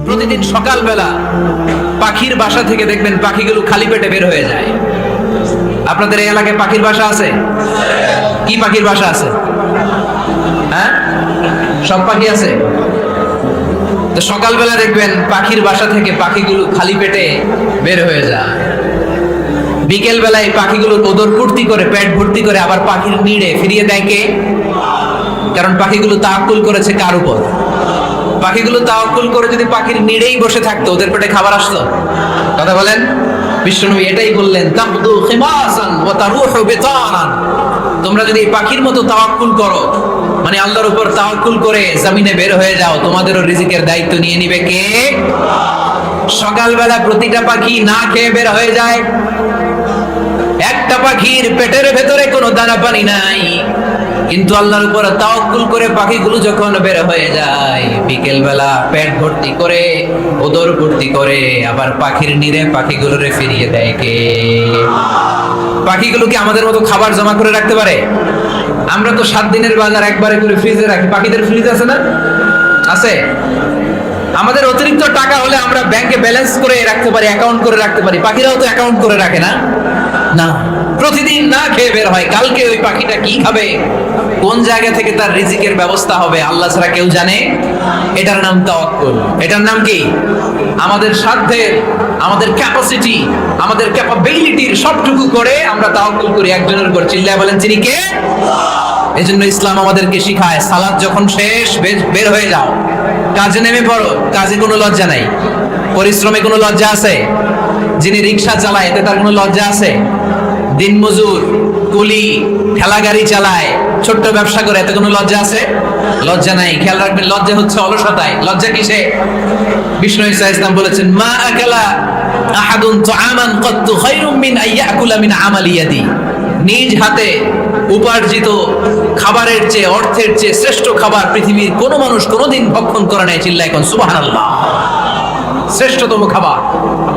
প্রতিদিন সকালবেলা পাখির বাসা থেকে দেখবেন পাখিগুলো খালি পেটে বের হয়ে যায়। আপনাদের এই এলাকায় পাখির বাসা আছে? কি পাখির বাসা আছে? হ্যাঁ, সব পাখি আছে। তো সকালবেলা দেখবেন পাখির বাসা থেকে পাখিগুলো খালি পেটে বের হয়ে যায়। বিকেল বেলায় পাখিগুলো ওদর পূর্তি করে পেট ভর্তি করে আবার পাখির নিড়ে ফিরিয়ে দেয় কে? কারণ পাখিগুলো তাওয়াক্কুল করেছে কার উপর? পাখিগুলো তাওয়াক্কুল করে যদি পাখির নিড়েই বসে থাকতো, ওদের পেটে খাবার আসতো? কথা বলেন। বিশ্বনবী এটাই বললেন, তাবদু খিমাসান ওয়া তারুহু বিতানান। তোমরা যদি পাখির মতো তাওয়াক্কুল করো, মানে আল্লাহর উপর তাওয়াক্কুল করে জমিনে বের হয়ে যাও, তোমাদেরও রিজিকের দায়িত্ব নিয়ে নিবে কে? সকালবেলা প্রতিটা পাখি না খেয়ে বের হয়ে যায়। একটা পাখির পেটের ভেতরে কোনো দানা পানি নাই, কিন্তু আল্লাহর উপর তাওয়াক্কুল করে পাখিগুলো যখন বের হয়ে যায়, বিকেল বেলা পেট ভর্তি করে ওদর ভর্তি করে আবার পাখির নিরে পাখিগুলোরে ফিরিয়ে দেয় কে? পাখিগুলো কি আমাদের মতো খাবার জমা করে রাখতে পারে? আমরা তো 7 দিনের বাজার একবারে করে ফ্রিজে রাখি। পাখিদের ফ্রিজ আছে না? আছে। আমাদের অতিরিক্ত টাকা হলে আমরা ব্যাংকে ব্যালেন্স করে রাখতে পারি, অ্যাকাউন্ট করে রাখতে পারি। পাখিরাও তো অ্যাকাউন্ট করে রাখে না? না, প্রতিদিন না খেয়ে বের হয়। কালকে ওই পাখিটা কি খাবে, কোন জায়গা থেকে তার রিজিকের ব্যবস্থা হবে, আল্লাহ ছাড়া কেউ জানে। এটার নাম তাওয়াক্কুল। এটার নাম কি? আমাদের সাধ্যের, আমাদের ক্যাপাসিটি, আমাদের ক্যাপাবিলিটির সবটুকু করে আমরা তাওয়াক্কুল করি একজনের উপর। চিল্লায় বলেন তিনি কে? এজন্য ইসলাম আমাদেরকে শিখায়, সালাত যখন শেষ বের হয়ে যাও, কাজে নেমে পড়ো। কাজে কোনো লজ্জা নাই, পরিশ্রমে কোনো লজ্জা আছে? যিনি রিক্সা চালায় এতে তার কোনো লজ্জা আছে? দিনমজুর, কুলি, ঠেলা গাড়ি চালায়, ছোট্ট ব্যবসা করে, এতে কোনো লজ্জা আছে? লজ্জা নাই। খেয়াল রাখবেন, লজ্জা হচ্ছে অলসতায়। লজ্জা কিসে? বিষ্ণু ঈসা ইসলাম বলেছেন, মা আকালা আহাদুন তুআমান ক্বাত্তু খায়রুম মিন আইয়াকুলা মিন আমালি ইয়াদি। নিজ হাতে উপার্জিত খাবারের চেয়ে, অর্থের চেয়ে শ্রেষ্ঠ খাবার পৃথিবীর কোনো মানুষ কোনোদিন ভক্ষণ করে নাই। চিল্লায় এখন সুবহানাল্লাহ। শ্রেষ্ঠতম খাবার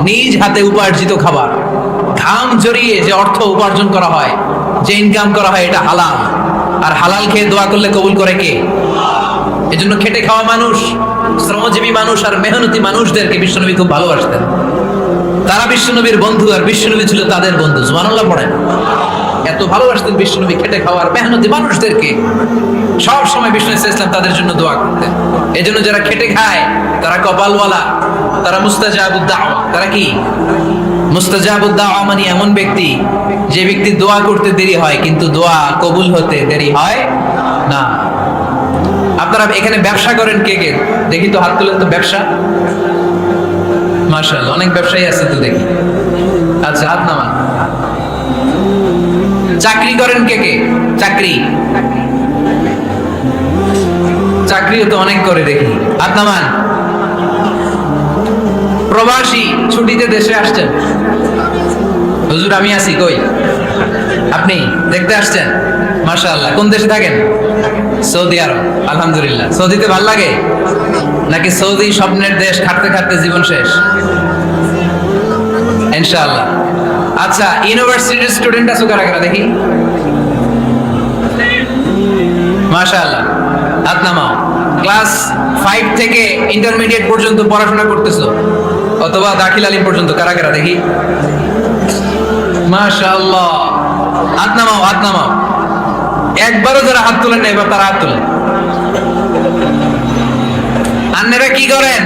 নিজ হাতে উপার্জিত খাবার। ঘাম জড়িয়ে যে অর্থ উপার্জন করা হয়, যে ইনকাম করা হয়, এটা হালাল। আর হালাল খেয়ে দোয়া করলে কবুল করে কে? এজন্য খেটে খাওয়া মানুষ, শ্রমজীবী মানুষ আর মেহনতি মানুষদেরকে বিশ্বনবী খুব ভালোবাসতেন। তারা বিশ্বনবীর বন্ধু আর বিশ্বনবী ছিল তাদের বন্ধু। সুবহানাল্লাহ পড়েন। এত ভালোবাসতেন বিশ্বনবী খেটে খাওয়ার মেহনতি মানুষদেরকে। সব সময় বিষ্ণু ইসলাম তাদের জন্য দোয়া করতেন। এজন্য যারা খেটে খায় তারা কপালওয়ালা, তারা মুস্তাজাবুদ দাওয়া। তারা কি? মুস্তাজাবুদ দাওয়া মানে এমন ব্যক্তি যে ব্যক্তি দোয়া করতে দেরি হয় কিন্তু দোয়া কবুল হতে দেরি হয় না। আপনারা এখানে ব্যবসা করেন কে কে? দেখি তো হাত তুলেন তো। ব্যবসা, মাশাআল্লাহ, অনেক ব্যবসায়ী আছে তো দেখি। আচ্ছা, হাত নামান। চাকরি করেন কে কে? চাকরি, চাকরিও তো অনেক করে দেখি। হাত নামান। প্রবাসী, ছুটিতে দেশে আসছেন? হুজুর আমি আছি। কই আপনি? দেখতে আসছেন? মাশাআল্লাহ। কোন দেশে থাকেন? সৌদি আরব। আলহামদুলিল্লাহ। সৌদিতে ভালো লাগে নাকি সৌদি স্বপ্নের দেশ, খাটতে খাটতে জীবন শেষ? ইনশাআল্লাহ। আচ্ছা, ইউনিভার্সিটির স্টুডেন্ট আছো কারা কারা দেখি? মাশাআল্লাহ, হাত নামাও। ক্লাস 5 থেকে ইন্টারমিডিয়েট পর্যন্ত পড়াশোনা করতেছো, অথবা দাখিল আলিম পর্যন্ত, কারা কারা দেখি? মাশাআল্লাহ, হাত নামাও, হাত নামাও। একবারও যারা হাত তোলেন না এবার তারা হাত তোলেন। আপনারা কি করেন?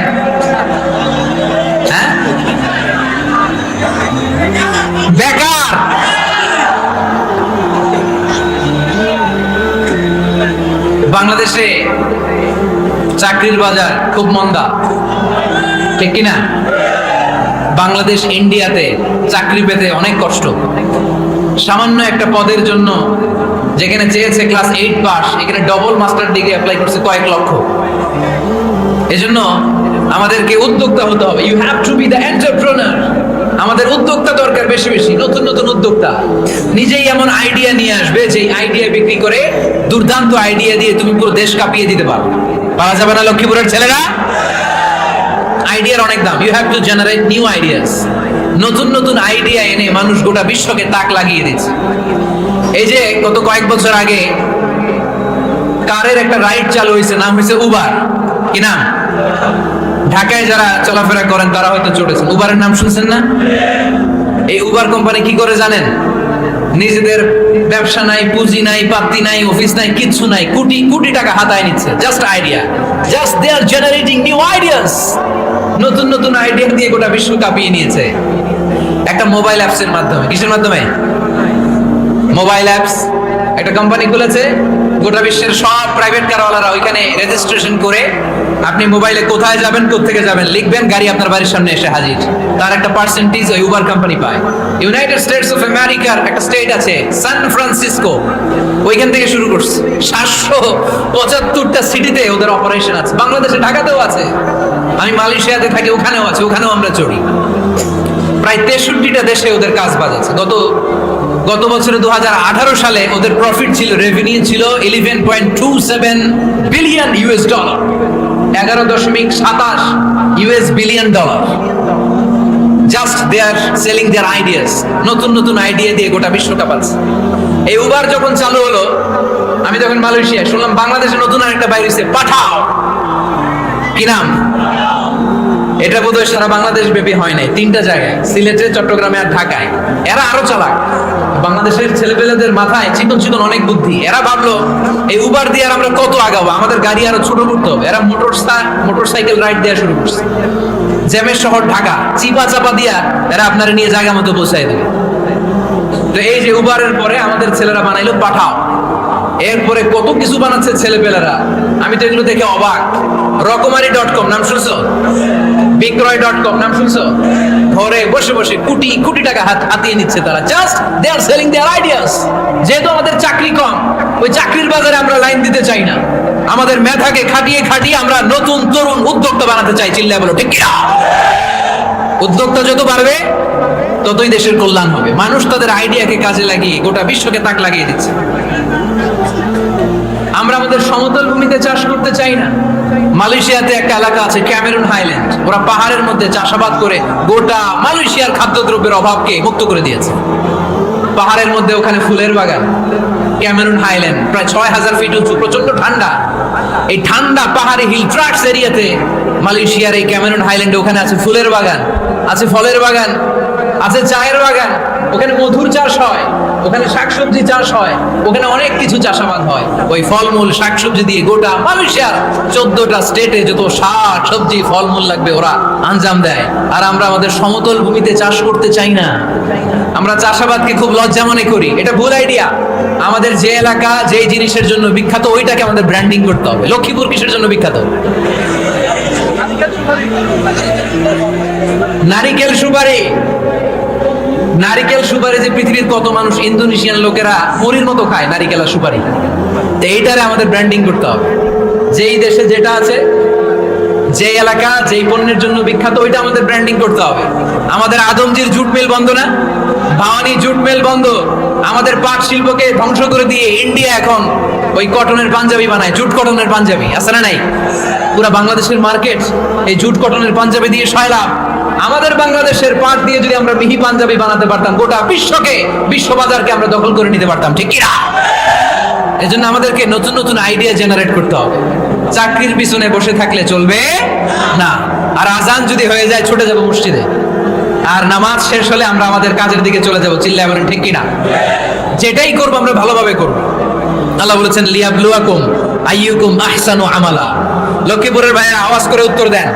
হ্যাঁ, বেকার। বাংলাদেশে চাকরির বাজার খুব মন্দা, ঠিক কিনা? বাংলাদেশ ইন্ডিয়াতে চাকরি পেতে অনেক কষ্ট। সামান্য একটা পদের জন্য যেখানে চেয়েছে ক্লাস 8 পাস, এখানে ডবল মাস্টার ডিগ্রি অ্যাপ্লাই করছে কয়েক লক্ষ। এজন্য আমাদেরকে উদ্যোক্তা হতে হবে। You have to be the entrepreneur. আমাদের উদ্যোক্তা দরকার, বেশি বেশি নতুন নতুন উদ্যোক্তা। নিজেই এমন আইডিয়া নিয়ে আসবে যে আইডিয়া বিক্রি করে, দুর্দান্ত আইডিয়া দিয়ে তুমি পুরো দেশ কাঁপিয়ে দিতে পারো। পারা যাবে না লক্ষ্মীপুরের ছেলেরা? আইডিয়ার অনেক দাম। You have to generate new ideas. নতুন নতুন আইডিয়া এনে মানুষ গোটা বিশ্বকে তাক লাগিয়ে দিচ্ছে। এই যে গত কয়েক বছর আগে কারের একটা রাইড চালু হয়েছে, নাম হয়েছে উবার। কি নাম? ঢাকায় যারা চলাফেরা করেন তারা হয়তো চড়েছেন, উবারের নাম শুনছেন না? এই উবার কোম্পানি কি করে জানেন? নিজেদের ব্যবসা নাই, পুঁজি নাই, পাত্তি নাই, অফিস নাই, কিচ্ছু নাই, কোটি কোটি টাকা হাতায় নিচ্ছে, just idea, just they are generating new ideas. নতুন নতুন আইডিয়া দিয়ে গোটা বিশ্ব কাঁপিয়ে নিয়েছে একটা মোবাইল অ্যাপস এর মাধ্যমে। কিসের মাধ্যমে? Mobile apps. একটা কোম্পানি খুলেছে, গোটা বিশ্বের সব প্রাইভেট কারওয়ালারা ওইখানে রেজিস্ট্রেশন করে আপনি মোবাইলে কোথায় যাবেন, কোত্থেকে যাবেন লিখবেন, গাড়ি আপনার বাড়ির সামনে এসে হাজির। তার একটা পার্সেন্টেজ ওই উবার কোম্পানি পায়। ইউনাইটেড স্টেটস অফ আমেরিকার একটা স্টেট আছে সান ফ্রান্সিসকো, ওইখান থেকে শুরু করছে। 775টা সিটিতে ওদের অপারেশন আছে। বাংলাদেশে ঢাকাতেও আছে, আমি মালয়েশিয়াতে থাকি, ওখানেও আছে, ওখানেও আমরা চড়ি। প্রায় 63টা দেশে ওদের কাজ বাজ আছে। গত বছরে 2018 সালে ওদের প্রফিট ছিল, রেভিনিউ ছিল 11.27 billion US dollar, 11.27 US billion dollar. Just they are selling their ideas. নতুন নতুন আইডিয়া দিয়ে গোটা বিশ্ব কাঁপাচ্ছে। এই উবার যখন চালু হলো, আমি যখন মালয়েশিয়া শুনলাম বাংলাদেশে নতুন আরেকটা বাইরে হয়েছে, পাঠাও। কি নাম? এটা বোধহয় সারা বাংলাদেশ ব্যাপী হয় নাই, 3টা জায়গায়, সিলেটে, চট্টগ্রামে আর ঢাকায়। এরা আরো চালাক, বাংলাদেশের ছেলেপেলেদের মাথায় চিকন চিকন অনেক বুদ্ধি। এরা ভাবলো এই উবার দিয়ে আর আমরা কত আগাবো, আমাদের গাড়ি আরো ছোট করতে হবে। এরা মোটরসাইকেল রাইড দেওয়া শুরু করছে। জ্যামের শহর ঢাকা, চিপা চাপা দিয়া এরা আপনারা নিয়ে জায়গা মতো পৌঁছায় দেবে। তো এই যে উবারের পরে আমাদের ছেলেরা বানাইলো পাঠাও। এরপরে কত কিছু বানাচ্ছে ছেলেপেলেরা, আমি তো এগুলো দেখে অবাক। রকমারি.com নাম শুনছো? বিক্রয়.com নাম শুনছো? ঘরে বসে বসে কোটি কোটি টাকা হাতিয়ে নিচ্ছে তারা। Just they are selling their ideas. যেহেতু আমাদের চাকরি কম, ওই চাকরির বাজারে আমরা লাইন দিতে চাই না। আমাদের মেধাকে খাটিয়ে খাটিয়ে আমরা নতুন তরুণ উদ্যোক্তা বানাতে চাই। চিল্লায় বলো ঠিক কিনা? উদ্যোক্তা যত বাড়বে ততই দেশের কল্যাণ হবে। মানুষ তাদের আইডিয়াকে কাজে লাগিয়ে গোটা বিশ্বকে তাক লাগিয়ে দিচ্ছে। আমরা আমাদের সমতল ভূমিতে চাষ করতে চাই না। মালয়েশিয়াতে একটা এলাকা আছে ক্যামেরুন হাইল্যান্ড, ওরা পাহাড়ের মধ্যে চাষাবাদ করে গোটা মালয়েশিয়ার খাদ্যদ্রব্যের অভাবকে মুক্ত করে দিয়েছে। পাহাড়ের মধ্যে ওখানে ফুলের বাগান, ক্যামেরুন হাইল্যান্ড, প্রায় 6000 ফিট উঁচু, প্রচন্ড ঠান্ডা। এই ঠান্ডা পাহাড়ি হিল ট্রাক্টস এরিয়াতে মালয়েশিয়ার এই ক্যামেরুন হাইল্যান্ডে ওখানে আছে ফুলের বাগান, আছে ফলের বাগান, আছে চায়ের বাগান, ওখানে মধুর চাষ হয়, ওখানে শাকসবজি চাষ হয়, ওখানে অনেক কিছু চাষাবাদ হয়। ওই ফলমূল শাকসবজি দিয়ে গোটা মালয়েশিয়ার 14টা স্টেটে যত শাক সবজি ফলমূল লাগবে ওরা আঞ্জাম দেয়। আর আমরা আমাদের সমতল ভূমিতে চাষ করতে চাই না। আমরা চাষাবাদকে খুব লজ্জা মনে করি, এটা ভুল আইডিয়া। আমাদের যে এলাকা যে জিনিসের জন্য বিখ্যাত ওইটাকে আমাদের ব্র্যান্ডিং করতে হবে। লক্ষ্মীপুর কিসের জন্য বিখ্যাত? নারিকেল সুপারি। নারিকেল সুপারি যে পৃথিবীর কত মানুষ, ইন্দোনেশিয়ান লোকেরা মুড়ির মতো খায় নারিকেল আর সুপারি। তো এইটারে আমাদের ব্র্যান্ডিং করতে হবে। যেই দেশে যেটা আছে, যে এলাকা যেই পণ্যের জন্য বিখ্যাত ওইটা আমাদের ব্র্যান্ডিং করতে হবে। আমাদের আদমজির জুট মিল বন্ধ না? ভাওয়ানি জুট মিল বন্ধ। আমাদের পাট শিল্পকে ধ্বংস করে দিয়ে ইন্ডিয়া এখন ওই কটনের পাঞ্জাবি বানায়, জুট কটনের পাঞ্জাবি। আছে না নাই? পুরা বাংলাদেশের মার্কেট এই জুট কটনের পাঞ্জাবি দিয়ে সয়লাভ। আমাদের বাংলাদেশের পাট দিয়ে যদি আমরা মিহি পাঞ্জাবি বানাতে পারতাম, গোটা বিশ্ব বাজারকে আমরা দখল করে নিতে পারতাম। ঠিক কিনা? এজন্য আমাদেরকে নতুন নতুন আইডিয়া জেনারেট করতে হবে। চাকরির পিছনে বসে থাকলে চলবে না। আর আজান যদি হয়ে যায় ছুটে যাব মসজিদে, আর নামাজ শেষ হলে আমরা আমাদের কাজের দিকে চলে যাব। চিল্লায় বলেন ঠিক কিনা? যেটাই করবো আমরা ভালোভাবে করব। আল্লাহ বলেছেন লিয়াবলুয়াকুম আইয়ুকুম আহসানু আমালা। লক্ষ্মীপুরের ভাইয়েরা আওয়াজ করে উত্তর দেন,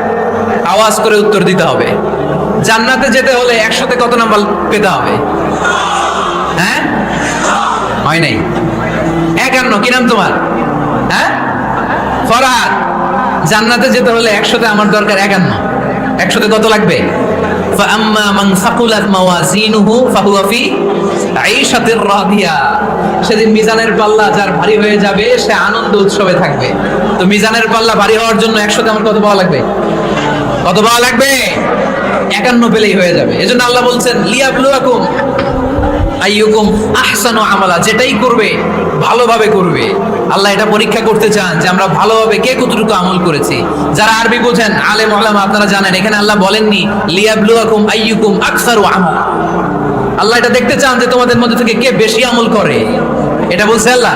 আওয়াজ করে উত্তর দিতে হবে। জান্নাতে যেতে হলে 100তে কত নাম্বার পেতে হবে? হ্যাঁ, হয় নাই 51। কি নাম তোমার? হ্যাঁ, ফরহাদ। জান্নাতে যেতে হলে 100তে আমার দরকার 51। 100তে কত লাগবে? ফাআম্মা মান সাকুলাত মাওয়াজিনুহু ফাহুয়া ফি আইশাতির রাদিয়া। সেদিন মিজানের পাল্লা যার ভারী হয়ে যাবে সে আনন্দ উৎসবে থাকবে। তো মিজানের পাল্লা ভারী হওয়ার জন্য 100তে আমার কত পাওয়া লাগবে? কত পাওয়া লাগবে? 51 পেলেই হয়ে যাবে। এজন্য আল্লাহ বলছেন লিয়াবলুয়াকুম আইয়ুকুম আহসানু আমালা। যেটাই করবে ভালোভাবে করবে। আল্লাহ এটা পরীক্ষা করতে চান যে আমরা ভালোভাবে কে কতটুকু আমল করেছি। যারা আরবি বোঝেন আলেম ওলামা আপনারা জানেন, এখানে আল্লাহ বলেননি লিয়াবলুয়াকুম আইয়ুকুম আকসারু আমালা। আল্লাহ এটা দেখতে চান যে তোমাদের মধ্যে থেকে কে বেশি আমল করে। এটা বলছে আল্লাহ?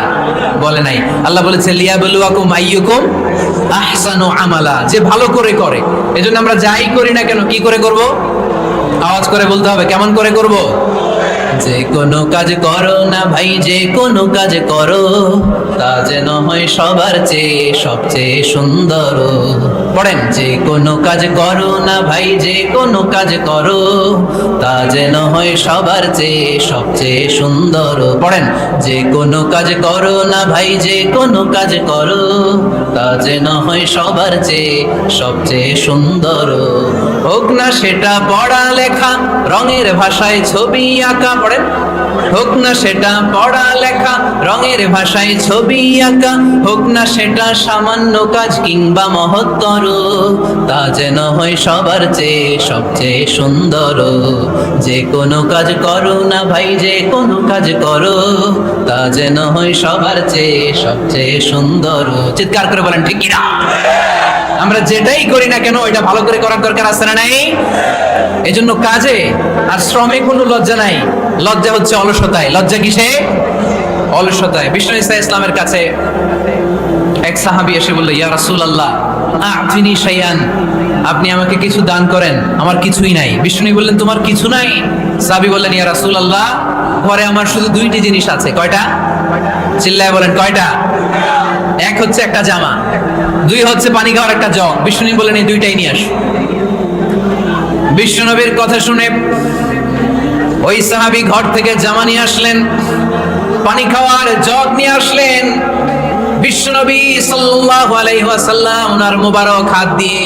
বলে নাই। আল্লাহ বলেছে লিয়াবলুয়াকুম আইয়ুকুম আহসানু আমালা, যে ভালো করে করে। এজন্য আমরা যাই করি না কেন কি করে করব? আওয়াজ করে বলতে হবে। কেমন করে করব? যে কোনো কাজ করো না ভাই, যে কোনো কাজ করো, তা যেন হয় সবার চেয়ে সবচেয়ে সুন্দর। পড়েন, যে কোনো কাজ করো না ভাই, যে কোনো কাজ করো, তা যেন হয় সবার চেয়ে সবচেয়ে সুন্দর। পড়েন, যে কোনো কাজ করো না ভাই, যে কোনো কাজ করো, তা যেন হয় সবার চেয়ে সবচেয়ে সুন্দর। হোক না সেটা পড়া লেখা, রঙের ভাষায় ছবি আঁকা। পড়েন, হোক না সেটা পড়া লেখা, রঙের ভাষায় ছবি আঁকা, হোক না সেটা সামান্য কাজ কিংবা মহত্তর, তা যেন হয় সবার চেয়ে সবচেয়ে সুন্দর। যে কোনো কাজ করো না ভাই, যে কোনো কাজ করো, তা যেন হয় সবার চেয়ে সবচেয়ে সুন্দর। চিৎকার করে বলেন ঠিক কিনা? আমরা যেটাই করি না কেন ওইটা ভালো করে করার দরকার আছে না নাই? এজন্য কাজে আর শ্রমে কোনো লজ্জা নাই। লজ্জা হচ্ছে অলসতায়। লজ্জা কিসে? অলসতায়। বিষ্ণু ইসা ইসলামের কাছে এক সাহাবী এসে বলল, ইয়া রাসূলুল্লাহ আ'তিনি শাইআন, আপনি আমাকে কিছু দান করেন, আমার কিছুই নাই। বিষ্ণু বললেন, তোমার কিছু নাই? সাহাবী বললেন, ইয়া রাসূলুল্লাহ ঘরে আমার শুধু দুইটি জিনিস আছে। কয়টা? চিল্লায় বলেন কয়টা? এক হচ্ছে একটা জামা, দুই হচ্ছে পানি খাওয়ার একটা জগ। বিষ্ণু বললেন, এই দুইটাই নিয়ে আসো। বিশ্বনবীর কথা শুনে ওই সাহাবী ঘর থেকে জামা নিয়ে আসলেন, পানি খাওয়ার জগ নিয়ে আসলেন। বিশ্বনবী সাল্লাল্লাহু আলাইহি ওয়াসাল্লাম ওনার মোবারক হাত দিয়ে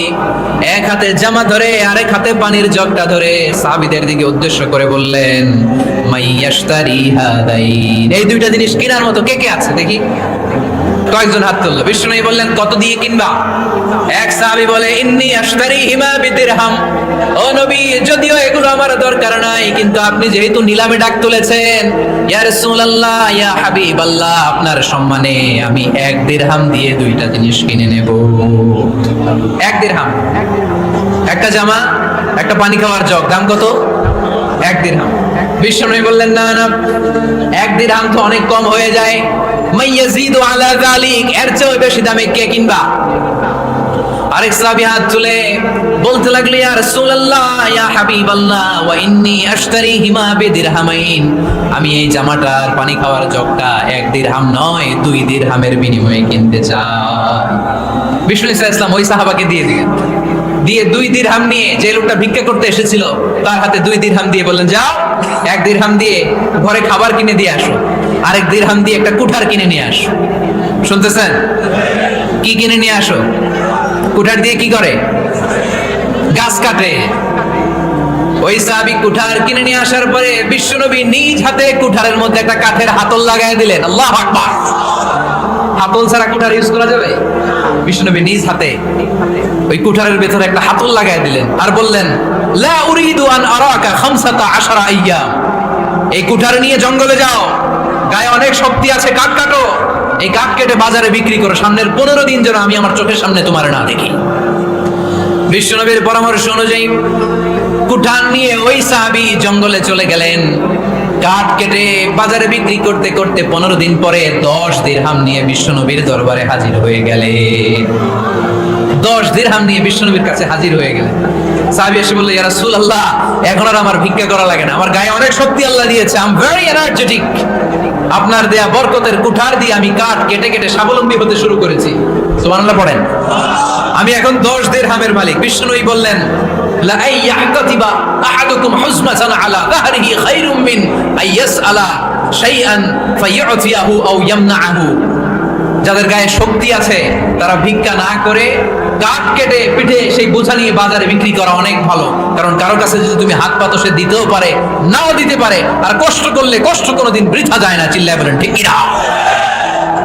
এক হাতে জামা ধরে আরেক হাতে পানির জগটা ধরে সাহাবীদের দিকে উদ্দেশ্য করে বললেন, মাইয়াশতারি হাদাইন, এই দুইটা জিনিস কেনার মতো কে কে আছে দেখি? কয়েকজন হাত তুললো। বিষ্ণু বললেন, কত দিয়ে কিনবা? এক সাহাবী বলে, ইন্নী আশতারিহিমা বিদিরহাম, ও নবী যদিও এগুলো আমার দরকার নাই, কিন্তু আপনি যেহেতু নিলামে ডাক তুলেছেন, ইয়া রাসূলুল্লাহ ইয়া হাবিবাল্লাহ, আপনার সম্মানে আমি 1 দিরহাম দিয়ে দুইটা জিনিস কিনে নেব। 1 দিরহাম, একটা জামা, একটা পানি খাওয়ার জগ, দাম কত? 1 দিরহাম। বিষ্ণু বললেন, না না, 1 দিরহাম তো অনেক কম হয়ে যায়, মাইয়াজিদু আলা যালিক, এর চেয়ে বেশি দামে কে কিনবা? আরেক সাহাবী হাত তুলে বলতে লাগলো, ইয়া রাসূলুল্লাহ ইয়া হাবিবাল্লাহ ওয়া ইন্নী আশতারিহিমা বিদিরহামাইন, আমি এই জামাটার পানি খাওয়ার জগটা 1 দিরহাম নয় 2 দিরহামের বিনিময়ে কিনতে চাই। বিষ্ণু ইসলাম ওই সাহাবাকে দিয়ে দিলেন। দিয়ে 2 দিরহাম নিয়ে যে লোকটা ভিক্ষা করতে এসেছিল তার হাতে 2 দিরহাম দিয়ে বললেন, যাও 1 দিরহাম দিয়ে ঘরে খাবার কিনে দিয়ে আসো, আরেক দিরহাম দিয়ে একটা কুঠার কিনে নিয়ে আসো। শুনতেছেন? কি কিনে নিয়ে আসো? কুঠার দিয়ে কি করে? গাছ কাটে। ওই সাহাবী কুঠার কিনে নিয়ে আসার পরে বিশ্বনবী নিজ হাতে কুঠারের মধ্যে একটা কাঠের হাতল লাগাই দিলেন। আল্লাহু আকবার। হাতল ছাড়া কুঠার ইউজ করা যাবে? বিশ্বনবী নিজ হাতে ওই কুঠারের ভেতরে একটা হাতল লাগাই দিলেন আর বললেন, লা উরিদু আন আরাকা 15 আইয়াম, এই কুঠার নিয়ে জঙ্গলে যাও, গায়ে অনেক শক্তি আছে, কাঠ কাটো, এই কাঠ কেটে বাজারে বিক্রি করো, সামনের 15 দিন যেন আমি আমার চোখের সামনে তোমার না দেখি। বিশ্বনবীর পরামর্শ অনুযায়ী কুঠার নিয়ে ওই সাহাবী জঙ্গলে চলে গেলেন। কাঠ কেটে বাজারে বিক্রি করতে করতে 15 দিন পরে 10 দিরহাম নিয়ে বিশ্বনবীর দরবারে হাজির হয়ে গেলেন। 10 দিরহাম নিয়ে বিশ্বনবীর কাছে হাজির হয়ে গেলেন। সাহাবী এসে বলল, ইয়া রাসূলুল্লাহ এখন আর আমার ভিক্ষা করা লাগে না, আমার গায়ে অনেক শক্তি আল্লাহ দিয়েছে, আই এম ভেরি এনার্জেটিক, আপনার দেয়া বরকতের কুঠার দিয়ে আমি কাঠ কেটে কেটে স্বাবলম্বী হতে শুরু করেছি। সুবহানাল্লাহ পড়েন। আমি এখন 10 দিরহামের মালিক। বিষ্ণুই বললেন, লা আইয়াহতাতিবা আহাদুকুম হুজমাতান আলা যাহরিহি খায়রুম মিন আইয়াসআলা শাইআন ফায়ু'তিয়াহু আও ইয়ামনাহু, যাদের গায়ে শক্তি আছে তারা ভিক্ষা না করে কাঠ কেটে পিঠে সেই বোঝা নিয়ে বাজারে বিক্রি করা অনেক ভালো। কারণ কারো কাছে যদি তুমি হাত পাতো সে দিতেও পারে, নাও দিতে পারে, আর কষ্ট করলে কষ্ট কোনোদিন বৃথা যায় না। চিল্লায় বলেন ঠিক কিনা?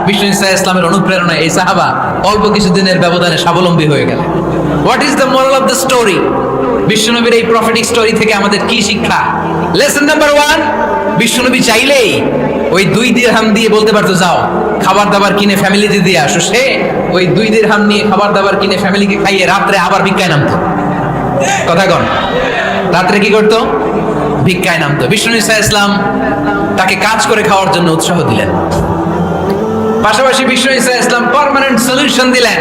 বিষ্ণু ইসলামের অনুপ্রেরণায় এই সাহাবা অল্প কিছুদিনের ব্যবধানে স্বাবলম্বী হয়ে গেলেন। What is the moral of the story? বিশ্বনবীর এই প্রফেটিক স্টোরি থেকে আমাদের কি শিক্ষা? লেসন নাম্বার 1, বিশ্বনবী চাইলেই ওই 2 দিরহাম দিয়ে বলতে পারতো, যাও খাবার দাবার কিনে ফ্যামিলিতে দিয়ে আসো। সে ওই 2 দিরহাম নিয়ে খাবার দাবার কিনে ফ্যামিলিকে খাইয়ে রাত্রে আবার ভিক্ষায় নামতো। কথা কন, রাত্রে কি করতো? ভিক্ষায় নামতো। বিষ্ণু ইসলাম তাকে কাজ করে খাওয়ার জন্য উৎসাহ দিলেন। পাশাপাশি বিশ্ব ইসলাম পার্মানেন্ট সলিউশন দিলেন।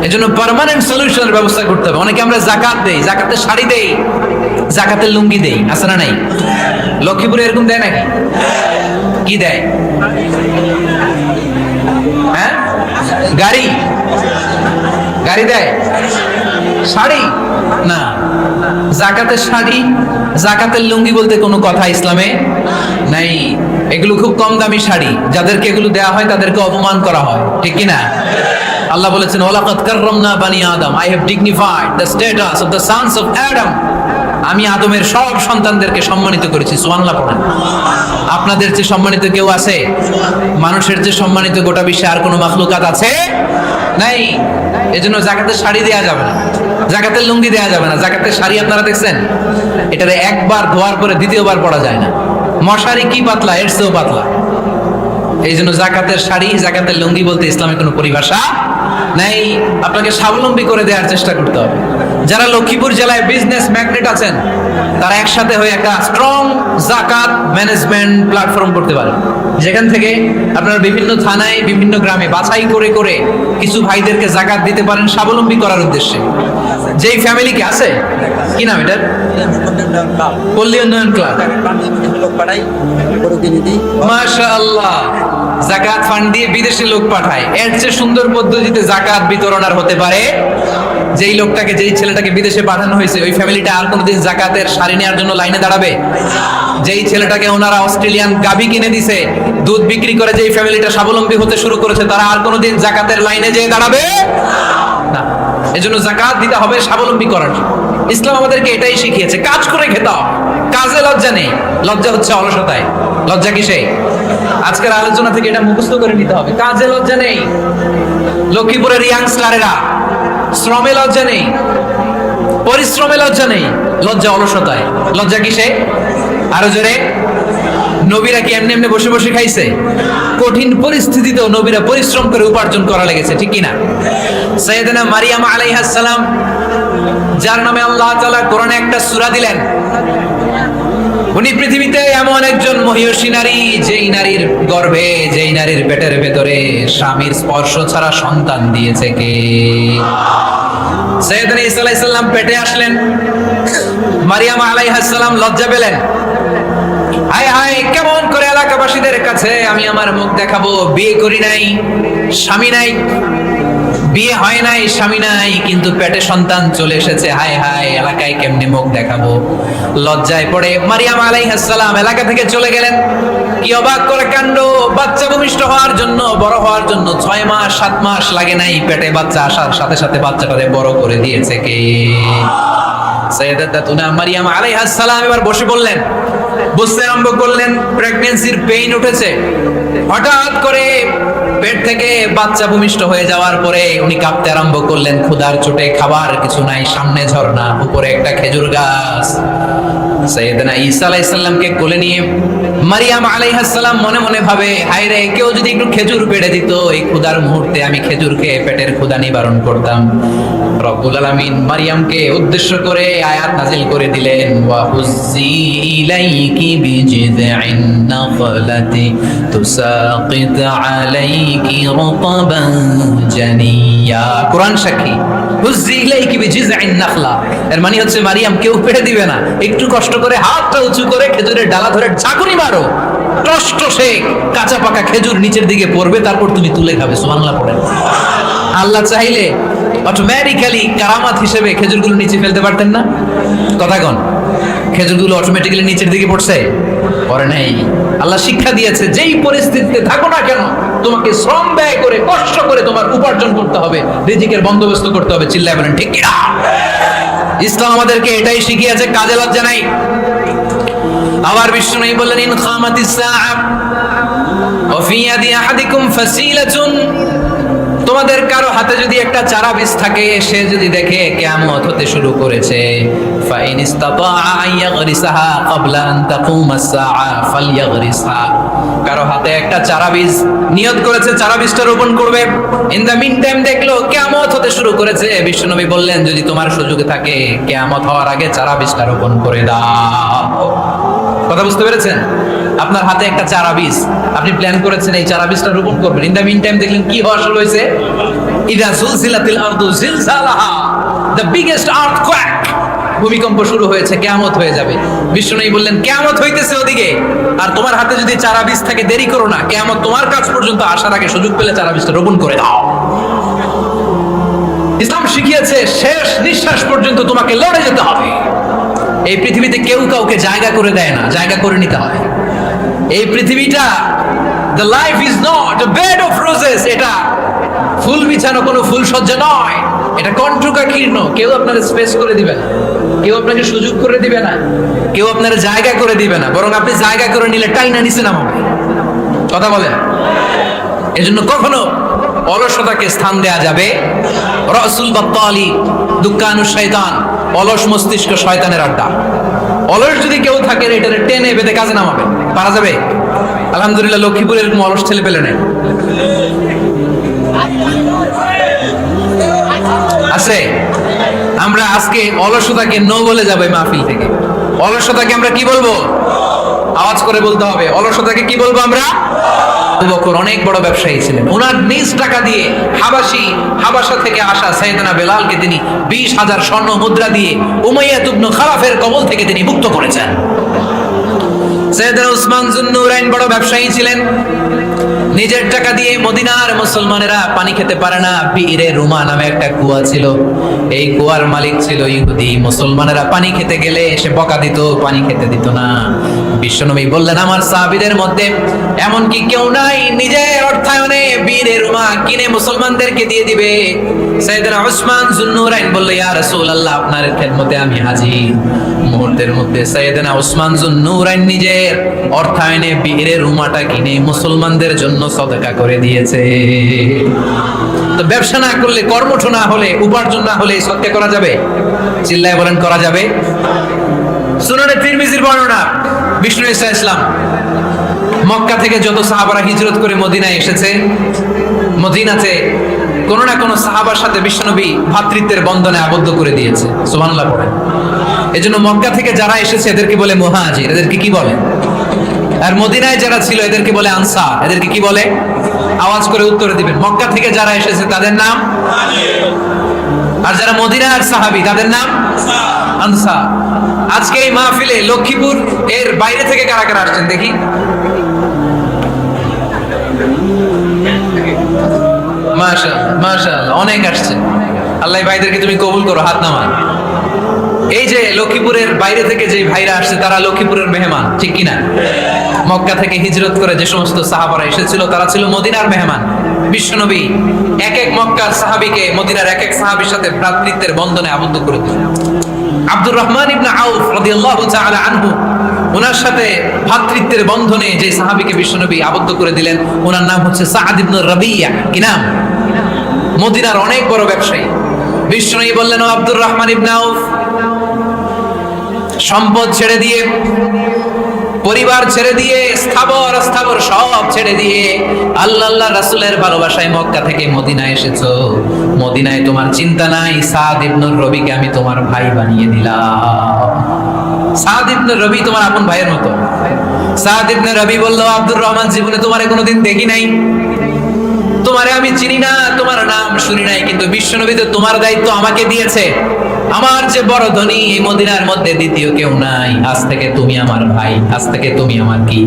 এজন্য পার্মানেন্ট সলিউশনের ব্যবস্থা করতে হবে। অনেকে আমরা জাকাত দেই, জাকাতের শাড়ি দেই, জাকাতের লুঙ্গি দেই, আছে না নাই? লক্ষ্মীপুরে এরকম দেয় নাকি? কি দেয়? হ্যাঁ, গাড়ি গাড়ি দেয়, শাড়ি না। জাকাতের শাড়ি, জাকাতের লুঙ্গি বলতে কোনো কথা ইসলামে নাই। এগুলো খুব কম দামি শাড়ি, যাদেরকে এগুলো দেওয়া হয় তাদেরকে অপমান করা হয়, ঠিক কি না? আল্লাহ বলেছেন, ওয়ালাকাদ কাররামনা বানি আদম, I have dignified the status of the sons of Adam. আমি আদমের সব সন্তানদেরকে সম্মানিত করেছি। সুবহানাল্লাহ পড়েন। আপনাদের যে সম্মানিত কেউ আছে? মানুষের যে সম্মানিত গোটা বিশ্বে আর কোনো মাখলুকাত আছে? নাই। এজন্য জাকাতের শাড়ি দেয়া যাবে না, জাকাতের লুঙ্গি দেয়া যাবে না। জাকাতের শাড়ি আপনারা দেখছেন? এটাতে একবার ধোয়ার পরে দ্বিতীয়বার পরা যায় না। মশারি কি পাতলা, এর চেয়েও পাতলা। এই জন্য জাকাতের শাড়ি, জাকাতের লুঙ্গি বলতে ইসলামের কোনো পরিভাষা নাই। আপনাকে স্বাবলম্বী করে দেওয়ার চেষ্টা করতে হবে। যারা লক্ষ্মীপুর জেলায় বিজনেস ম্যাগনেট আছেন, তারা একসাথে হয়ে একটা স্ট্রং জাকাত ম্যানেজমেন্ট প্ল্যাটফর্ম করতে পারেন, যেখান থেকে আপনারা বিভিন্ন থানায়, বিভিন্ন গ্রামে বাছাই করে করে কিছু ভাইদেরকে জাকাত দিতে পারেন স্বাবলম্বী করার উদ্দেশ্যে। যেই ফ্যামিলিকে আছে, কি নাম এটার? পল্লী উন্নয়ন ক্লাব। মাশাআল্লাহ, জাকাত ফান্ড দিয়ে বিদেশে লোক পাঠায়। এর চেয়ে সুন্দর পদ্ধতিতে জাকাত বিতরণ আর হতে পারে? যেই লোকটাকে, যেই ছেলেটাকে বিদেশে পাঠানো হয়েছে, ওই ফ্যামিলিটা আর কোনোদিন জাকাতের শাড়ি নেওয়ার জন্য লাইনে দাঁড়াবে? যেই ছেলেটাকে ওনারা অস্ট্রেলিয়ান গাভী কিনে দিছে, দুধ বিক্রি করে যেই ফ্যামিলিটা স্বাবলম্বী হতে শুরু করেছে, তারা আর কোনোদিন জাকাতের লাইনে যেয়ে দাঁড়াবে না। এজন্য জাকাত দিতে হবে স্বাবলম্বী করার জন্য। ইসলাম আমাদেরকে এটাই শিখিয়েছে, কাজ করে খেতে হবে। কাজে লজ্জা নেই, লজ্জা হচ্ছে অলসতায়। লজ্জা কিসে? আজকের আলোচনা থেকে এটা মুখস্থ করে নিতে হবে। কাজে লজ্জা নেই। লক্ষ্মীপুরের ইয়াংস্টারেরা শ্রমে লজ্জা নেই, পরিশ্রমে লজ্জা নেই, লজ্জা অলসতায়। লজ্জা কিসে? আরো জোরে। নবীরা কি এমনি এমনি বসে বসে খাইছে? কঠিন পরিস্থিতিতেও নবীরা পরিশ্রম করে উপার্জন করা লেগেছে, ঠিক কিনা? সাইয়েদনা মারিয়াম আলাইহিস সালাম, যার নামে আল্লাহ তাআলা কোরআনে একটা সূরা দিলেন, উনি পৃথিবীতে এমন একজন মহিয়সী নারী, যেই নারীর গর্ভে, যেই নারীর পেটের ভেতরে স্বামীর স্পর্শ ছাড়া সন্তান দিয়েছে কে? সাইয়েদনা ঈসা আলাইহিস সালাম পেটে আসলেন। মারিয়াম আলাইহিস সালাম লজ্জা পেলেন। হায় হায়, কেমন করে এলাকাবাসীদের কাছে আমি আমার মুখ দেখাবো? বিয়ে করি নাই, স্বামী নাই, বিয়ে হয় নাই, স্বামী নাই, কিন্তু পেটে সন্তান চলে এসেছে। হায় হায়, এলাকায় কেমনে মুখ দেখাবো? লজ্জায় পড়ে মারিয়াম আলাইহিস সালাম এলাকা থেকে চলে গেলেন। কি অবাক করে কাণ্ড! বাচ্চা ভূমিষ্ঠ হওয়ার জন্য, বড় হওয়ার জন্য 6 মাস 7 মাস লাগে নাই, পেটে বাচ্চা আসার সাথে সাথে বাচ্চাটারে বড় করে দিয়েছে কে? সাইয়েদাতুনা মারিয়াম আলাইহিস সালাম এবার বসে বললেন, বুঝতে আরম্ভ করলেন প্রেগন্যান্সির পেইন উঠেছে। হঠাৎ করে পেট থেকে বাচ্চা ভূমিষ্ঠ হয়ে যাওয়ার পরে উনি কাঁপতে আরম্ভ করলেন। ক্ষুধার চোটে খাবার কিছু নাই, সামনে ঝর্ণা, উপরে একটা খেজুর গাছ। সাইয়েদনা ঈসা আলাইহিস সালামকে কোলে নিয়ে মারিয়াম আলাইহিস সালাম মনে মনে ভাবে, হায় রে, কেউ যদি একটু খেজুর পেড়ে দিত, এই ক্ষুধার মুহূর্তে আমি খেজুর খেয়ে পেটের ক্ষুধা নিবারণ করতাম। রব্বুল আলামিন মারিয়ামকে উদ্দেশ্য করে আয়াত নাযিল করে দিলেন, ওয়া হুজ্জি ইলাইকি বিজিযিন নাখলাতি তুসাকিত আলাইকি রাতাবান জানিয়া। কুরআন সাক্ষী, হুজ্জি ইলাইকি বিজিযিন নাখলা, এর মানে হচ্ছে মারিয়াম কেউ পেড়ে দিবে না, একটু কষ্ট করে হাতটা উঁচু করে খেজুরের ডালা ধরে ঝাঁকুনি মারো, টষ্ট সে কাঁচা পাকা খেজুর নিচের দিকে পড়বে, তারপর তুমি তুলে খাবে। সুবহানাল্লাহ পড়েন। আল্লাহ চাইলে অটোমেটিক্যালি কারামাত হিসেবে খেজুরগুলো নিচে ফেলতে পারতেন না? কথা কোন? খেজুরগুলো অটোমেটিক্যালি নিচের দিকে পড়ছে? পড়ে নাই। আল্লাহ শিক্ষা দিয়েছে, যেই পরিস্থিতিতে থাকো না কেন, তোমাকে শ্রম ব্যয় করে, কষ্ট করে তোমার উপার্জন করতে হবে, রিজিকের বন্দোবস্ত করতে হবে। চিল্লায় বলেন ঠিক কিনা? ইসলাম আমাদেরকে এটাই শিখিয়েছে, কাজে লজ্জা নাই। আবার বিষ্ণু বললেন, ইন খামাতিস সাআ ওয়া ফি ইয়াদি আহাদিকুম ফাসিলাতুন, তোমাদের কারো হাতে যদি একটা চারা বীজ থাকে, সে যদি দেখে কিয়ামত হতে শুরু করেছে, ফাইন ইসতাতাআ আইয়াগরিসাহা ক্বাবলা আন তাকুমাস সাআ ফালইয়াগরিসহা, কারো হাতে একটা চারা বীজ নিয়ত করেছে, চারা বীজটা রোপণ করবে, ইন দা মিন টাইম দেখলো কিয়ামত হতে শুরু করেছে, বিশ্বনবী বললেন, যদি তোমার সুযোগ থাকে কিয়ামত হওয়ার আগে চারা বীজটা রোপণ করে দাও। কথা বুঝতে পেরেছেন? আপনার হাতে একটা চারা বীজ, আপনি প্ল্যান করেছেন এই চারা বীজটা রোপণ করবেন। ইন দ্য মিন টাইম দেখলেন কি হওয়া শুরু হয়েছে? ইদা জুলজিলাতিল আরদু জিলজালাহা, দ্য বিগেস্ট আর্থকোয়েক, ভূমিকম্প শুরু হয়েছে, কিয়ামত হয়ে যাবে। বিষ্ণু বললেন কিয়ামত হইতেছে ওদিকে, আর তোমার হাতে যদি চারা বীজ থাকে দেরি করো না, কিয়ামত তোমার কাছ পর্যন্ত আসার আগে সুযোগ পেলে চারা বীজটা রোপণ করে দাও। ইসলাম শিখিয়েছে শেষ নিঃশ্বাস পর্যন্ত তোমাকে লড়ে যেতে হবে। এই পৃথিবীতে কেউ কাউকে জায়গা করে দেয় না, জায়গা করে নিতে হয়। এই পৃথিবীটা, the life is not a bed of roses, এটা ফুল বিছানো কোনো ফুলসজ্জা নয়, এটা কণ্ঠকাকীর্ণ। কেউ আপনার স্পেস করে দিবে না, কেউ আপনাকে সুযোগ করে দিবে না, কেউ আপনার জায়গা করে দিবে না, বরং আপনি জায়গা করে নিলে টাইনা নিচে নামাবে। কথা বলেন? এজন্য কখনো অলসতাকে স্থান দেয়া যাবে। রাসূল বাত্তালি দুকানু শয়তান, অলস মস্তিষ্ক শয়তানের আড্ডা। অলস যদি কেউ থাকে এটারে টেনে বেঁধে কাজে নামাবে, পারা যাবে? আলহামদুলিল্লাহ লক্ষ্মীপুরে এরকম অলস ছেলে পেলে নেই, আছে। আমরা আজকে অলসতাকে নো বলে যাবো এই মাহফিল থেকে। অলসতাকে আমরা কি বলবো? আওয়াজ করে বলতে হবে, অলসতাকে কি বলবো আমরা? আবু বকর অনেক বড় ব্যবসায়ী ছিলেন, ওনার নিজ টাকা দিয়ে হাবাসা থেকে আসা সাইয়েদনা বেলালকে তিনি 20,000 স্বর্ণ মুদ্রা দিয়ে উমাইয়া ইবনে খালাফের কবল থেকে তিনি মুক্ত করেছেন। সাইয়েদনা উসমান যুন্নুরাইন বড় ব্যবসায়ী ছিলেন, নিজের টাকা দিয়ে মদিনার মুসলমানেরা পানি খেতে পারে না, বীরে রুমা নামে একটা কুয়া ছিল, এই কুয়ার মালিক ছিল ইহুদি। মুসলমানেরা পানি খেতে গেলে এসে বকা দিত, পানি খেতে দিত না। বিশ্বনবী বললেন আমার সাহাবীদের মধ্যে এমন কি কেউ নাই নিজের অর্থায়নে বীরে রুমা কিনে মুসলমানদেরকে দিয়ে দিবে? সাইয়েদনা উসমান যুন্নুরাইন বলল ইয়া রাসূলুল্লাহ, আপনার খেদমতে আমি হাজির। মুহূর্তের মধ্যে সাইয়েদনা উসমান যুন্নুরাইন নিজের অর্থায়নে বীরে রুমাটা কিনে মুসলমানদের জন্য সদকা করে দিয়েছে। তো ব্যবসা না করলে, কর্মঠ না হলে, উপার্জন না হলে সদকা করা যাবে? চিল্লায় বলেন করা যাবে? সুনানে তিরমিজির বর্ণনা, বিষ্ণু ঈসা ইসলাম মক্কা থেকে যত সাহাবারা হিজরত করে মদিনায় এসেছে, মদিনাতে কোন না কোন সাহাবার সাথে বিশ্বনবী ভ্রাতৃত্বের বন্ধনে আবদ্ধ করে দিয়েছে। সুবহানাল্লাহ পড়েন। এজন্য মক্কা থেকে যারা এসেছে এদেরকে বলে মুহাজির, এদেরকে কি বলে? আর মদিনায় যারা ছিল এদেরকে বলে আনসার, এদেরকে কি বলে? আওয়াজ করে উত্তরে দিবেন। মক্কা থেকে যারা এসেছে তাদের নাম, আর যারা মদিনার সাহাবী তাদের নাম আনসার। আজকে এই মাহফিলে লক্ষ্মীপুর এর বাইরে থেকে কারা কারা আসছেন দেখি? মাশাআল্লাহ মাশাআল্লাহ, অনেক আসছে। আল্লাহ ভাইদেরকে তুমি কবুল করো, হাত নামান। এই যে লক্ষ্মীপুরের বাইরে থেকে যে ভাইরা আসছে তারা লক্ষ্মীপুরের মেহমান, ঠিক কিনা? মক্কা থেকে হিজরত করে যে সমস্ত সাহাবারা এসেছিল তারা ছিল মদিনার মেহমান। বিশ্বনবী এক এক মক্কার সাহাবীকে মদিনার এক এক সাহাবীর সাথে ভ্রাতৃত্বের বন্ধনে আবদ্ধ করে দিলেন। আব্দুর রহমান ইবনে আউফ রাদিয়াল্লাহু তাআলা আনহু, ওনার সাথে ভ্রাতৃত্বের বন্ধনে যে সাহাবীকে বিশ্বনবী আবদ্ধ করে দিলেন ওনার নাম হচ্ছে সাআদ ইবনে রাবিয়া। কি নাম? মদিনার অনেক বড় ব্যবসায়ী। বিশ্বনবী বললেন ও আব্দুর রহমান ইবনে আউফ, সম্পদ ছেড়ে দিয়ে, পরিবার ছেড়ে দিয়ে, স্থাবর অস্থাবর সব ছেড়ে দিয়ে আল্লাহ রাসূলের ভালোবাসায় মক্কা থেকে মদিনায় এসেছো। মদিনায় তোমার চিন্তা নাই, সাদ ইবনে রবিকে আমি তোমার ভাই বানিয়ে দিলাম। সাদ ইবনে রবি তোমার আপন ভাইয়ের মতো। সাদ ইবনে রবি বলল আব্দুর রহমান, জীবনে তোমারে কোনোদিন দেখি নাই, তোমারে আমি চিনি না, তোমার নাম শুনি নাই, কিন্তু বিশ্বনবী তো তোমার দায়িত্ব আমাকে দিয়েছে। আমার যে বড় ধনী এই মদিনার মধ্যে দ্বিতীয় কেউ নাই। আজ থেকে তুমি আমার ভাই, আজ থেকে তুমি আমার কি?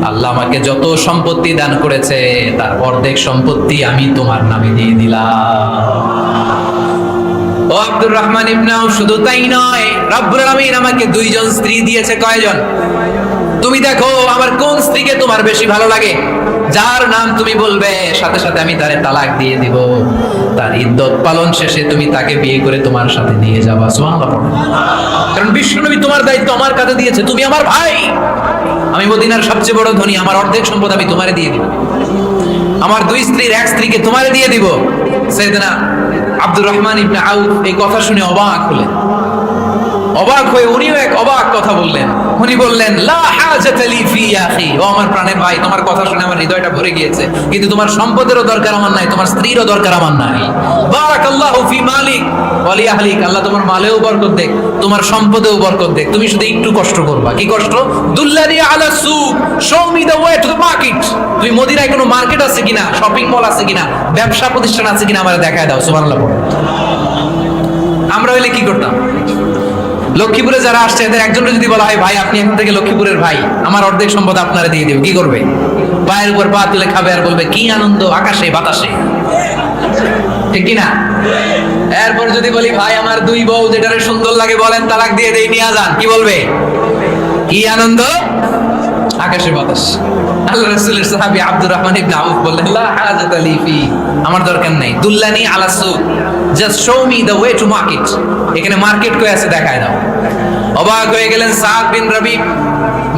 আল্লাহ আমাকে যত সম্পত্তি দান করেছে তার অর্ধেক সম্পত্তি আমি তোমার নামে দিয়ে দিলাম। ও আব্দুর রহমান ইবনে আউফ, শুধু তাই নয়, রব্বুল আলামিন আমাকে 2 জন স্ত্রী দিয়েছে। কয়জন? তুমি দেখো আমার কোন স্ত্রীকে তোমার বেশি ভালো লাগে, যার নাম তুমি বলবে সাথে সাথে আমি তারে তালাক দিয়ে দিব। তার ইদ্দত পালন শেষে তুমি তাকে বিয়ে করে তোমার সাথে নিয়ে যাবা। সুবহানাল্লাহ। কারণ বিশ্বনবী তোমার দায়িত্ব আমার কাছে দিয়েছে, তুমি আমার ভাই। আমি মদিনার সবচেয়ে বড় ধনী, আমার অর্ধেক সম্পদ আমি তোমারে দিয়ে দিব। আমার 2 স্ত্রীর 1 স্ত্রীকে তোমারে দিয়ে দিব। সাইয়েদনা আব্দুর রহমান ইবনে আউফ এই কথা শুনে অবাক হলেন। অবাক হয়ে উনিও এক অবাক কথা বললেন। উনি বললেন, লা হাজাতা লি ফি ইয়া আখি, ও আমার প্রাণের ভাই, তোমার কথা শুনে আমার হৃদয়টা ভরে গিয়েছে, কিন্তু তোমার সম্পদেরও দরকার আমার নাই, তোমার স্ত্রীরও দরকার আমার নাই। বারাকাল্লাহু ফি মালিক ওয়া লি আহলিক, আল্লাহ তোমার মালেও বরকত দেখ, তোমার সম্পদেও বরকত দেখ, তুমি শুধু একটু কষ্ট করবা। কি কষ্ট? দুল্লানি আলা সুক, show me the way to the market. তুমি মদিনায় কোনো মার্কেট আছে কিনা, শপিং মল আছে কিনা, ব্যবসা প্রতিষ্ঠান আছে কিনা আমারে দেখায় দাও। সুবহানাল্লাহ। আমরা হইলে কি করতাম? লক্ষ্মীপুরে যারা আসছে এদের একজনের যদি বলা হয়, ভাই আপনি এখন থেকে লক্ষ্মীপুরের ভাই, আমার অর্ধেক সম্পদ আপনারা দিয়ে দেব, কি করবে? পায়ের উপর পা তুলে খাবে আর বলবে কি আনন্দ আকাশে বাতাসে, ঠিক কিনা? এরপর যদি বলি, ভাই আমার দুই বউ যেটারে সুন্দর লাগে বলেন তালাক দিয়ে দেই, নিয়ে যান, কি বলবে? কি আনন্দ আকাশে বাতাস। আল্লাহ রাসূলের সাহাবী আব্দুর রহমান ইবনে আউফ বললেন, লা হাজাতা লি ফি, আমার দরকার নাই। দুল্লানি আলা সুক, just show me the way to market, এখানে মার্কেট কই আছে দেখায় দাও। অবাক হয়ে গেলেন সাদ বিন রবি,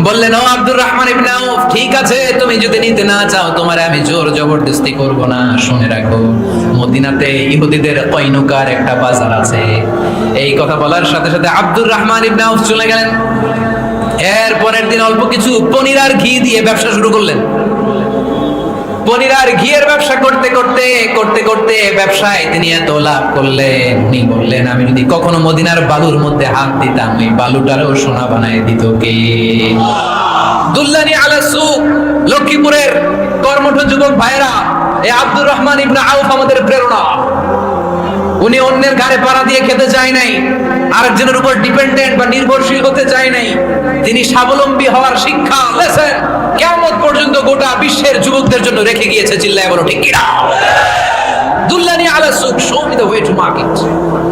বললেন, ও আব্দুর রহমান ইবনে আউফ, ঠিক আছে তুমি যদি নিতে না চাও তোমারে আমি জোর জবরদস্তি করব না। শুনে রাখো, মদিনাতে ইহুদিদের কয়নুকার একটা বাজার আছে। এই কথা বলার সাথে সাথে আব্দুর রহমান ইবনে আউফ চলে গেলেন। এর পরের দিন অল্প কিছু পনির আর ঘি দিয়ে ব্যবসা শুরু করলেন। পনির আর ঘিয়ের ব্যবসা করতে করতে করতে করতে ব্যবসায় তিনি এত লাভ করলেন, উনি বললেন, আমি যদি কখনো মদিনার বালুর মধ্যে হাত দিতাম, ওই বালুটারও সোনা বানায় দিত কে? দুল্লানি আলা সুক। লক্ষ্মীপুরের কর্মঠ যুবক ভাইরা, এই আব্দুর রহমান ইবনে আউফ আমাদের প্রেরণা। উনি অন্যের ঘাড়ে পাড়া দিয়ে খেতে চায় নাই, আরেকজনের উপর ডিপেন্ডেন্ট বা নির্ভরশীল হতে চায় নাই। তিনি স্বাবলম্বী হওয়ার শিক্ষা লেসেন কিয়ামত পর্যন্ত গোটা বিশ্বের যুবকদের জন্য রেখে গিয়েছে। চিল্লায় বলো ঠিক কিনা? দুল্লানি আলা সুক, show me the way to market.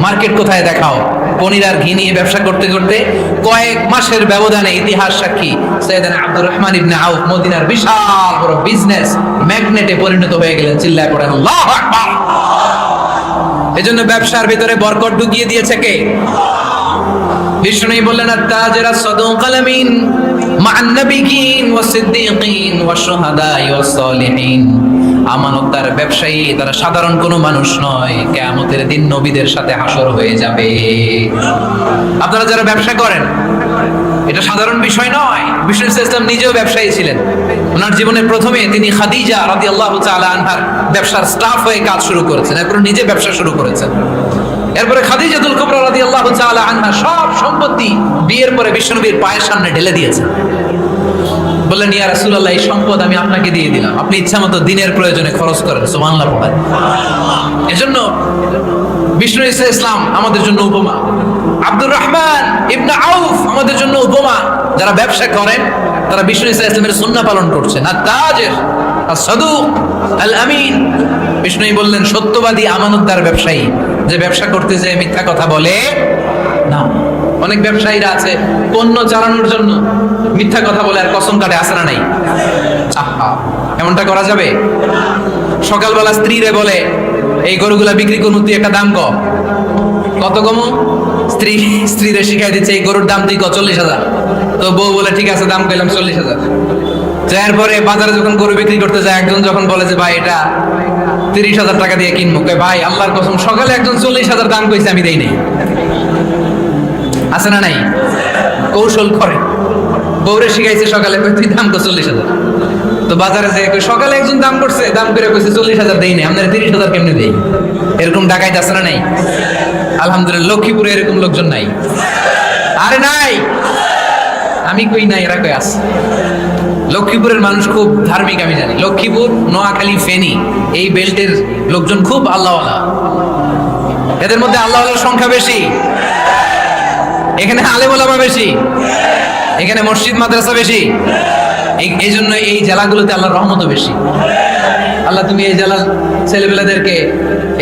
Market কোথায় দেখাও। পনির আর ঘি নিয়ে ব্যবসা করতে করতে কয়েক মাসের ব্যবধানে ইতিহাস সাক্ষী সাইয়েদনা আব্দুর রহমান ইবনে আউফ মদিনার বিশাল বড় বিজনেস ম্যাগনেটে পরিণত হয়ে গেলেন। চিল্লায় পড়েন আল্লাহু আকবার। এজন্য ব্যবসার ভিতরে বরকত ঢুকিয়ে দিয়েছে কে? বিষ্ণু বললেন, আত-তাজিরা সাদুকাল আমিন মা'আন নাবিয়্যিন ওয়াস সিদ্দীকিন ওয়াশ শুহাদাই ওয়াস সালিহিন। আমানতদার ব্যবসায়ী তারা সাধারণ কোনো মানুষ নয়, কিয়ামতের দিন নবীদের সাথে হাসর হয়ে যাবে। আপনারা যারা ব্যবসা করেন, এটা সাধারণ বিষয় নয়। বিষ্ণু ইসলাম নিজেও ব্যবসায়ী ছিলেন। ওনার জীবনের প্রথমে তিনি খাদিজা রাদিয়াল্লাহু তাআলা আনহার ব্যবসার স্টাফ হয়ে কাজ শুরু করেছেন, এরপর নিজে ব্যবসা শুরু করেছেন। এরপরে খাদিজাতুল কুবরা রাদিয়াল্লাহু তাআলা আনহা সব সম্পত্তি বিয়ের পরে বিশ্বনবীর পায়ের সামনে ঢেলে দিয়েছেন। বললেন, ইয়া রাসূলুল্লাহ, এই সম্পদ আমি আপনাকে দিয়ে দিলাম, আপনি ইচ্ছামতো দিনের প্রয়োজনে খরচ করেন। সুবহানাল্লাহ পড়েন। এজন্য বিষ্ণু ইসলাম আমাদের জন্য উপমা, আব্দুর রহমান ইবনে আউফ আমাদের জন্য উপমা। যারা ব্যবসা করেন তারা বিষ্ণু ইসলামের সুন্নাহ পালন করছেন। আত-তাজির আস-সাদুক আল-আমিন। বিষ্ণুই বললেন, সত্যবাদী আমানতদার ব্যবসায়ী, যে ব্যবসা করতে যেয়ে মিথ্যা কথা বলে না। অনেক ব্যবসায়ীরা আছে পণ্য চালানোর জন্য মিথ্যা কথা বলে আর কসম কাটে, আছে না নাই? আহা, এমনটা করা যাবে? সকালবেলা স্ত্রীরে বলে, এই গরুগুলা বিক্রি করবো, তুই একটা দাম কত কমু? স্ত্রীরে শিখাই দিচ্ছে, এই গরুর দাম তুই 40,000। তো বউ বলে, ঠিক আছে, দাম কইলাম 40,000। এরপরে বাজারে যখন গরু বিক্রি করতে যায়, একজন যখন বলে যে ভাই এটা 30,000 টাকা দিয়ে কিনবো, ভাই আল্লাহর কসম সকালে একজন 40,000 দাম কইছে, আমি দেই নাই। আছে না নাই? কৌশল করে। বউরে শিখাইছে সকালে, তুই দাম কর 40,000। তো বাজারে যে সকালে একজন দাম করছে, দাম করে কইছে 40,000 দেই নাই, আপনারা 30,000 কেমনে দেই? এরকম ডাকাইত আছে না নাই? আলহামদুলিল্লাহ লক্ষ্মীপুরে এরকম লোকজন নাই। আরে নাই, আমি কই নাই, এরা কই আছে। লক্ষ্মীপুরের মানুষ খুব ধার্মিক, আমি জানি। লক্ষ্মীপুর, নোয়াখালী, ফেনী এই বেল্টের লোকজন খুব আল্লাহওয়ালা। এদের মধ্যে আল্লাহওয়ালার সংখ্যা বেশি। এখানে আলেম ওলামা বেশি, এখানে মসজিদ মাদ্রাসা বেশি। এই জন্য এই জেলাগুলোতে আল্লাহর রহমতও বেশি। আল্লাহ তুমি এই জেলার ছেলেপেলেদেরকে,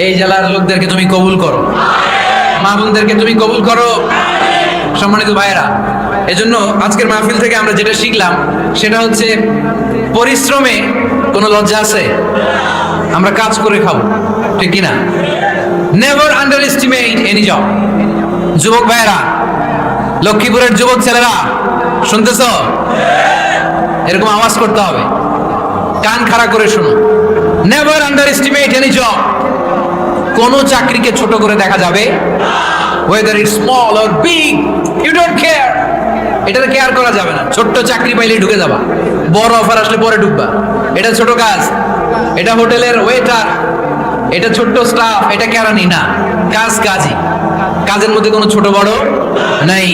এই জেলার লোকদেরকে তুমি কবুল করো, মা বোনদেরকে তুমি কবুল করো। সম্মানিত ভাইয়েরা, এজন্য আজকের মাহফিল থেকে আমরা যেটা শিখলাম সেটা হচ্ছে, পরিশ্রমে কোনো লজ্জা আছে? আমরা কাজ করে খাবো, ঠিক কিনা? Never under estimate any job. যুবক ভাইয়েরা, লক্ষ্মীপুরের যুবক ছেলেরা শুনতেছ? এরকম আওয়াজ করতে হবে, কান খাড়া করে শুনো। Never under estimate any job. কোনো চাকরিকে ছোট করে দেখা যাবে whether it's small or big, you don't care. এটাতে কেয়ার করা যাবে না। ছোট্ট চাকরি পাইলে ঢুকে যাবা, বড় অফার আসলে পরে ঢুকবা। এটা ছোট কাজ, এটা হোটেলের ওয়েটার, এটা ছোট্ট স্টাফ, এটা কেরানি না, কাজ কাজই। কাজের মধ্যে কোনো ছোট বড় নাই।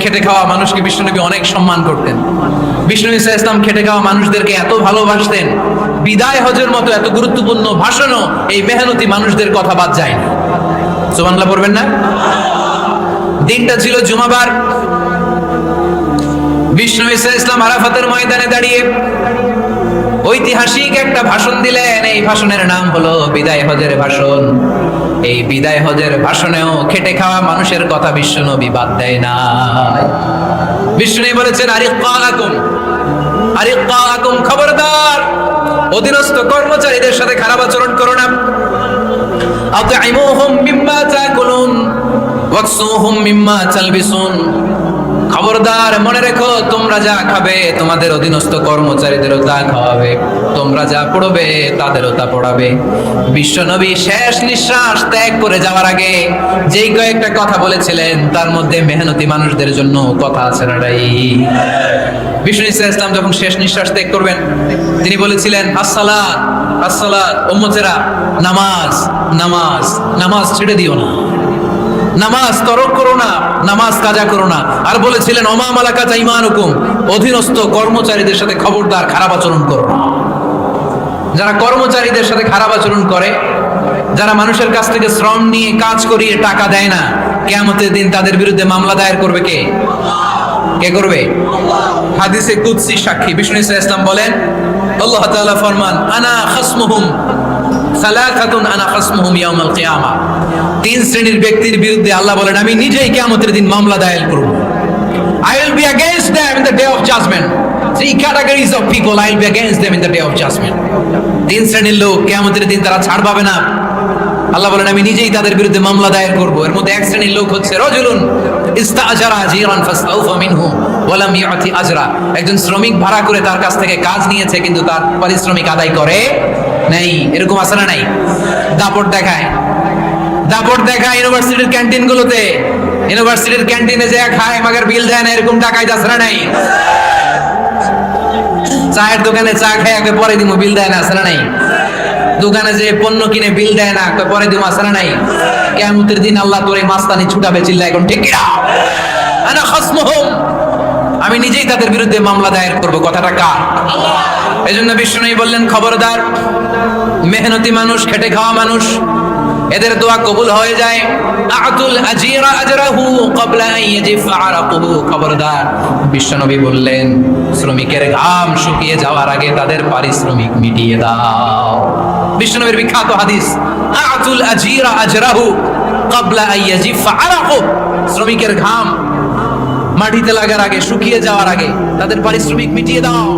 খেটে খাওয়া মানুষকে বিশ্বনবী অনেক সম্মান করতেন। বিষ্ণু ইসা ইসলাম খেটে খাওয়া মানুষদেরকে এত ভালোবাসতেন, বিদায় হজের মতো এত গুরুত্বপূর্ণ ভাষণও এই মেহনতি মানুষদের কথা বাদ যায়নি। সুবহানাল্লাহ পড়বেন না? দিনটা ছিল জুমাবার। বিষ্ণু ইসা ইসলাম আরাফাতের ময়দানে দাঁড়িয়ে ঐতিহাসিক একটা ভাষণ দিলেন। এই ভাষণের নাম হলো বিদায় হজের ভাষণ। এই বিদায় হজের ভাষণেও খেটে খাওয়া মানুষের কথা বিশ্বনবী বাদ দেয় না। বিষ্ণু বলেছেন, আরিক্কাকুম, খবরদার, অধীনস্থ কর্মচারীদের সাথে খারাপ আচরণ করো না। আতঈমুহুম মিম্মা তাকুলুন ওয়াকসুহুম মিম্মা তালবিসুন। খবরদার, মনে রেখো, তোমরা যা খাবে তোমাদের অধীনস্থ কর্মচারীদেরও তা খাওয়াবে, তোমরা যা পড়বে তাদেরও তা পড়াবে। বিশ্বনবী শেষ নিঃশ্বাস ত্যাগ করে যাওয়ার আগে যেই কয়েকটা কথা বলেছিলেন তার মধ্যে মেহনতি মানুষদের জন্য কথা আছে না? বিষ্ণু ইসলাম যখন শেষ নিঃশ্বাস ত্যাগ করবেন তিনি বলেছিলেন, আসসালাত আসসালাত, উম্মতেরা নামাজ নামাজ নামাজ ছেড়ে দিও না, নামাজ তরক করো না, নামাজ কাজা করো না। আর বলেছিলেন, ওমা মালাকাত আইমানুকুম, অধীনস্থ কর্মচারীদের সাথে খবরদার খারাপ আচরণ করো না। যারা কর্মচারীদের সাথে খারাপ আচরণ করে, যারা মানুষের কাছ থেকে শ্রম নিয়ে কাজ করিয়ে টাকা দেয় না, কিয়ামতের দিন তাদের বিরুদ্ধে মামলা দায়ের করবে কে? কে করবে? হাদিসে কুদসি সাক্ষী বিষ্ণু ইসলাম বলেন, আল্লাহ তাআলা ফরমান, আনা খাসমুহুম সালাসাতুন আনা খাসমুহুম ইয়াউমাল কিয়ামা। তিন শ্রেণীর ব্যক্তির বিরুদ্ধে আল্লাহ বলেন, আমি নিজেই কিয়ামতের দিন মামলা দায়ের করব। I will be against them in the day of judgment. Three categories of people, I will be against them in the day of judgment. তিন শ্রেণীর লোক কিয়ামতের দিন তারা ছাড় পাবে না। আল্লাহ বলেন, আমি নিজেই তাদের বিরুদ্ধে মামলা দায়ের করব। এর মধ্যে এক শ্রেণীর লোক হচ্ছে রাজুলুন ইস্তাআজারা জিরান ফাসতাউফা মিনহু ওয়া লাম ইয়াতি আজরা। একজন শ্রমিক ভাড়া করে তার কাছ থেকে কাজ নিয়েছে কিন্তু তার পারিশ্রমিক আদায় করে নাই। এরকম আছে না নাই? দাপট দেখায়, দাপট দেখায় ইউনিভার্সিটির ক্যান্টিনগুলোতে। ইউনিভার্সিটির ক্যান্টিনে যে খায় মাগার বিল দেয় না, এরকম টাকায় আছে না নাই? চায়ের দোকানে চা খায় আগে পরে দিমু, বিল দেয় না, আছে না নাই? দোকানে যে পণ্য কিনে বিল দেয় না, পরে দিমু, আছে না নাই? কিয়ামতের দিন আল্লাহ তোরে মাস্তানি ছুটাবে, চিল্লা এখন ঠিক কিনা? আনা খাসমুহুম, আমি নিজেই তাদের বিরুদ্ধে মামলা দায়ের করব। কথাটা কার? এজন্য বিষ্ণু বললেন, খবরদার, মেহনতি মানুষ, খেটে খাওয়া মানুষ, এদের দোয়া কবুল হয়ে যায়। আতুল আজিরা আজরাহু ক্বাবলা আন ইয়াজিফা আরাকুহু। খবরদার, বিশ্বনবী বললেন, শ্রমিকের ঘাম শুকিয়ে যাওয়ার আগে তাদের পারিশ্রমিক মিটিয়ে দাও। বিশ্বনবীর বিখ্যাত হাদিস, আতুল আজিরা আজরাহু ক্বাবলা আন ইয়াজিফা আরাকুহু। শ্রমিকের ঘাম মাটিতে লাগার আগে, শুকিয়ে যাওয়ার আগে তাদের পারিশ্রমিক মিটিয়ে দাও।